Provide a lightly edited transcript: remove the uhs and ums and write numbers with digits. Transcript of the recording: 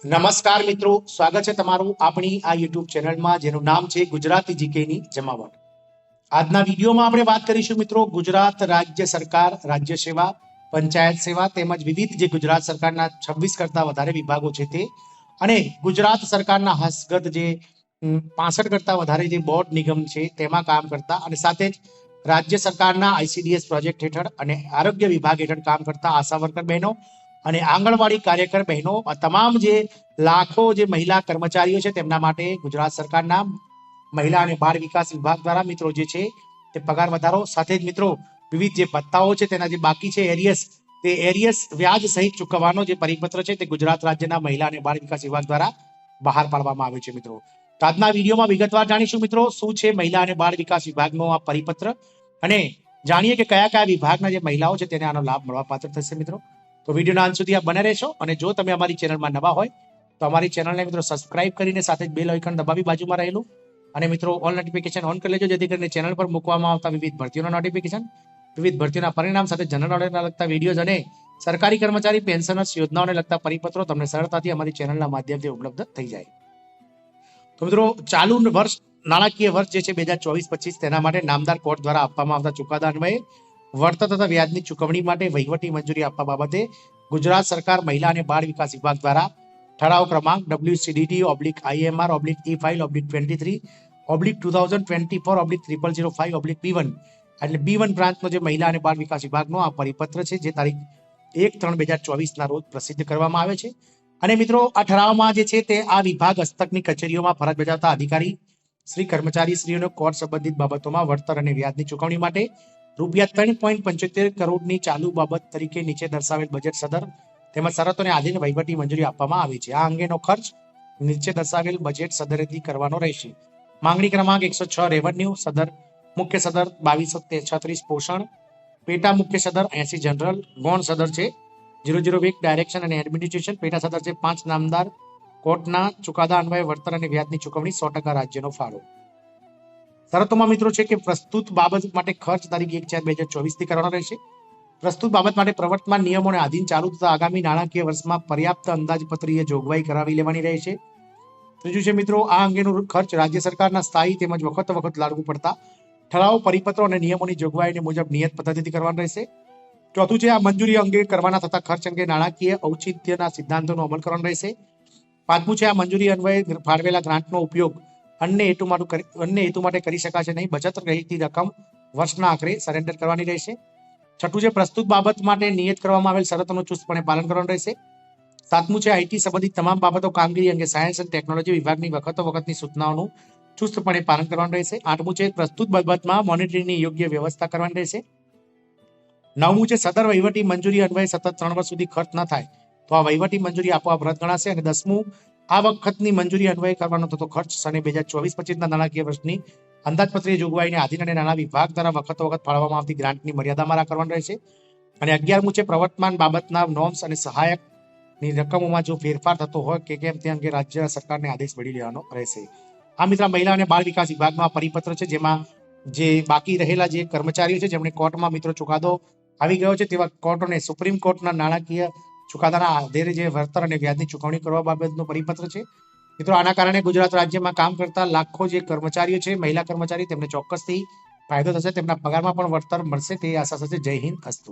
નમસ્કાર મિત્રો, સ્વાગત છે તમારું આપણી આ યુટ્યુબ ચેનલમાં જેનું નામ છે ગુજરાતી જીકેની જમાવટ. આજના વિડીયોમાં આપણે વાત કરીશું મિત્રો ગુજરાત રાજ્ય સરકાર, રાજ્ય સેવા, પંચાયત સેવા તેમજ વિવિધ જે ગુજરાત સરકારના 26 કરતા વધારે વિભાગો છે તે અને ગુજરાત સરકારના હસ્તગત જે 65 કરતા વધારે જે બોર્ડ નિગમ છે તેમાં કામ કરતા અને સાથે જ રાજ્ય સરકારના આઈસીડીએસ પ્રોજેક્ટ હેઠળ અને આરોગ્ય વિભાગ હેઠળ કામ કરતા આશા વર્કર બહેનો અને આંગણવાડી કાર્યકર બહેનો તમામ જે લાખો જે મહિલા કર્મચારીઓ છે તેમના માટે ગુજરાત સરકારના મહિલા અને બાળ વિકાસ વિભાગ દ્વારા મિત્રો જે છે તે પગાર વધારો સાથે જ મિત્રો વિવિધ જે ભત્તાઓ છે તેના જે બાકી છે એરિયસ વ્યાજ સહિત ચૂકવવાનો જે પરિપત્ર છે તે ગુજરાત રાજ્યના મહિલા અને બાળ વિકાસ વિભાગ દ્વારા બહાર પાડવામાં આવ્યો છે મિત્રો. તો આજના વિડીયોમાં વિગતવાર જાણીશું મિત્રો શું છે મહિલા અને બાળ વિકાસ વિભાગનો આ પરિપત્ર અને જાણીએ કે કયા કયા વિભાગના જે મહિલાઓ છે તેને આનો લાભ મળવા પાત્ર થશે મિત્રો. તો વિડીયોના અંત સુધી આપ બને રહેશો અને જો તમે અમારી ચેનલમાં નવા હોય તો અમારી ચેનલને મિત્રો સબસ્ક્રાઇબ કરીને સાથે જ બેલ આઇકન દબાવી બાજુમાં રહેલું અને મિત્રો ઓલ નોટિફિકેશન ઓન કરી લેજો જેથી કરીને ચેનલ પર મૂકવામાં આવતા વિવિધ ભરતીઓના નોટિફિકેશન, વિવિધ ભરતીઓના પરિણામ સાથે જનરલ નોલેજના લગતા વિડીયોઝ અને સરકારી કર્મચારી પેન્શનર્સ યોજનાઓને લગતા પરિપત્રો તમને સરળતાથી અમારી ચેનલના માધ્યમથી ઉપલબ્ધ થઈ જાય. તો મિત્રો ચાલુ વર્ષ નાણાકીય વર્ષ જે છે 2024-25 તેના માટે નામદાર કોર્ટ દ્વારા આપવામાં આવતા ચુકાદા અન્વયે વળતર તથા વ્યાજની ચૂકવણી માટે વહીવટી મંજૂરી આપવા બાબતે ગુજરાત સરકાર મહિલા અને બાળ વિકાસ વિભાગ દ્વારા ઠરાવ ક્રમાંક WCDD/IMR/E5/23/2024/005/B1 એટલે B1 બ્રાન્ચનો જે મહિલા અને બાળ વિકાસ વિભાગનો આ પરિપત્ર છે જે તારીખ 1/3/2024 ના રોજ પ્રસિદ્ધ કરવામાં આવે છે. અને મિત્રો આ ઠરાવમાં જે છે તે આ વિભાગ હસ્તકની કચેરીઓમાં ફરજ બજાવતા અધિકારી શ્રી કર્મચારી શ્રીઓને કોર્ટ સંબંધિત બાબતોમાં વળતર અને વ્યાજની ચૂકવણી માટે ₹3.75 કરોડની ચાલુ બાબત તરીકે નીચે દર્શાવેલ બજેટ સદર તેમજ શરતોને આધીન વહીવટી મંજૂરી આપવામાં આવી છે. આ અંગેનો ખર્ચ નીચે દર્શાવેલ બજેટ સદરેથી કરવાનો રહેશે. માંગણી ક્રમાંક 106 રેવન્યુ સદર, મુખ્ય સદર 2236 પોષણ, પેટા મુખ્ય સદર 80 જનરલ, ગૌણ સદર છે 001 ડાયરેક્શન અને એડમિનિસ્ટ્રેશન, પેટા સદર છે 5 નામદાર કોર્ટના ચુકાદા અન્વયે વળતર અને વ્યાજની ચૂકવણી 100% રાજ્યનો ફાળો. શરતોમાં મિત્રો છે કે પ્રસ્તુત બાબત માટે ખર્ચ તારીખ 1/4/2024 થી કરવાનો રહેશે. પ્રસ્તુત બાબત માટે પ્રવર્તમાન નિયમોને આધીન ચાલુ તથા આગામી નાણાકીય વર્ષમાં પર્યાપ્ત અંદાજપત્રીય જોગવાઈ કરાવી લેવાની રહેશે. ત્રીજું છે મિત્રો આ અંગેનો ખર્ચ રાજ્ય સરકારના સ્થાયી તેમજ વખત લાગુ પડતા ઠરાવ, પરિપત્રો અને નિયમોની જોગવાઈને મુજબ નિયત પદ્ધતિથી કરવાનું રહેશે. ચોથું છે આ મંજૂરી અંગે કરવાના થતા ખર્ચ અંગે નાણાકીય ઔચિત્યના સિદ્ધાંતોનો અમલ કરવાનો રહેશે. પાંચમું છે આ મંજૂરી અન્વયે ફાળવેલા ગ્રાન્ટનો ઉપયોગ અન્ય હેતુ માટે કરી શકાશે નહીં. બચત રહેતી રકમ વર્ષના આખરે સરેન્ડર કરવાની રહેશે. છઠ્ઠું છે પ્રસ્તુત બાબત માટે નિયત કરવામાં આવેલ શરતોનું ચુસ્તપણે પાલન કરવાનું રહેશે. સાતમું છે આઈટી સંબંધિત તમામ બાબતો કામગીરી અંગે સાયન્સ અને ટેકનોલોજી વિભાગની વખતની સૂચનાઓનું ચુસ્તપણે પાલન કરવાનું રહેશે. આઠમું છે પ્રસ્તુત બાબતમાં મોનિટરિંગની યોગ્ય વ્યવસ્થા કરવાની રહેશે. નવમું છે સદર વહીવટી મંજૂરી અન્વયે સતત 3 વર્ષ સુધી ખર્ચ ન થાય તો આ વહીવટી મંજૂરી આપોઆપ રદ ગણાશે. અને 10મું આ વખતની મંજૂરી અન્વયે કરવાનો થતો ખર્ચ સને 2024-25 ના નાણાકીય વર્ષની અંદાજપત્રીય જોગવાઈને આધીન અને નાણાં વિભાગ દ્વારા વખત ફાળવવામાં આવતી ગ્રાન્ટની મર્યાદામાં રાખવાનું રહેશે. અને 11મું છે પ્રવર્તમાન બાબતના નોર્મ્સ અને સહાયકની રકમોમાં જો ફેરફાર થતો હોય કે કેમ તે અંગે રાજ્ય સરકારને આદેશ મેળવી લેવાનો રહેશે. આ મિત્ર મહિલા અને બાળ વિકાસ વિભાગનો આ પરિપત્ર છે જેમાં જે બાકી રહેલા જે કર્મચારીઓ છે જેમણે કોર્ટમાં મિત્રો ચુકાદો આવી ગયો છે તેવા કોર્ટોને સુપ્રીમ કોર્ટના નાણાકીય ચુકાદાના આધારે જે વળતર અને વ્યાજની ચૂકવણી કરવા બાબતનો પરિપત્ર છે. મિત્રો આના કારણે ગુજરાત રાજ્યમાં કામ કરતા લાખો જે કર્મચારીઓ છે, મહિલા કર્મચારી, તેમને ચોક્કસથી ફાયદો થશે, તેમના પગારમાં પણ વળતર મળશે તે આશા સાથે. જય હિન્દ, અસ્તુ.